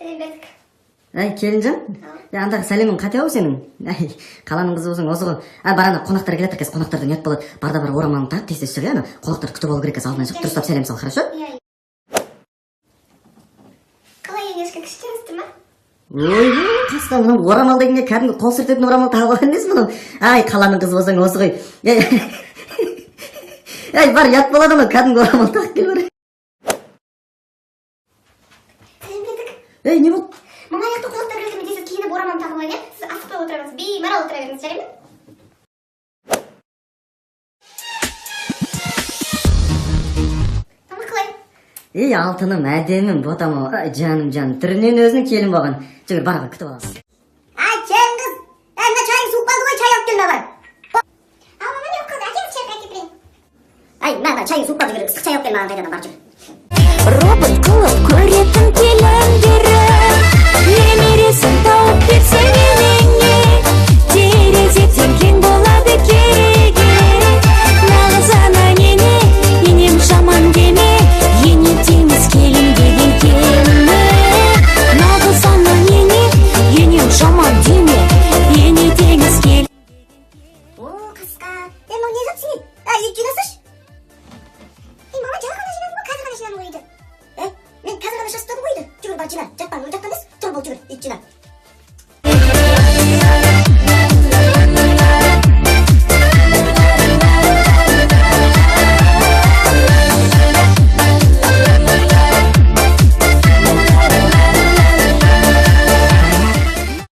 Келіндерге. Келінжан? Андағы сәлемің қате ау сенің? Қаланың қызы болсаң осы ғой. Барана қонақтар келеді кез, қонақтардан ұят болады. Барда бар орамалын тағып тез сүр, қонақтар күтіп алу керек кез, алдынан шығып дұрыстап сәлем сал, хорошо? Қалай ешкі кішкеністі ма? Ой, қасқа мұның орамал дегенге кәдімгі қол сүртетін орамал тағып алған емес мұның. Қаланың қызы болсаң осы ғой. Бар, ұят болады ма, кәдімгі орамал тағып кел бар. Не болды? Мына аяқты қонақтар келді ме дейсіз, киініп орамал тағып алайын, сіз асықпай отыра беріңіз, беймарал отыра беріңіз, жарай ма? Тамақ қалай? Алтыным, әдемім, ботам, жаным, түрінен өзінің келін болған. Жүгір, барға күтіп аламыз. Келін қыз, мына чайың суып қалды ғой, чай алып кел маған. Мама, не болып қалды, әкеңіз чай әкеп берейін. Мына чайың суып қалды, жүгір, ыстық чай алып кел маған, қайдадан бар жүр. Робот қылып көретін келіндері, немересін тауып берсең енеңе, терезеден кең болады кереге. Нағыз ана нене, енем жаман деме, ене теңіз келін деген келіні. Нағыз ана нене, енем жаман деме, ене теңіз келін. О, қасқа, не жақсы не? Үй жинасыш?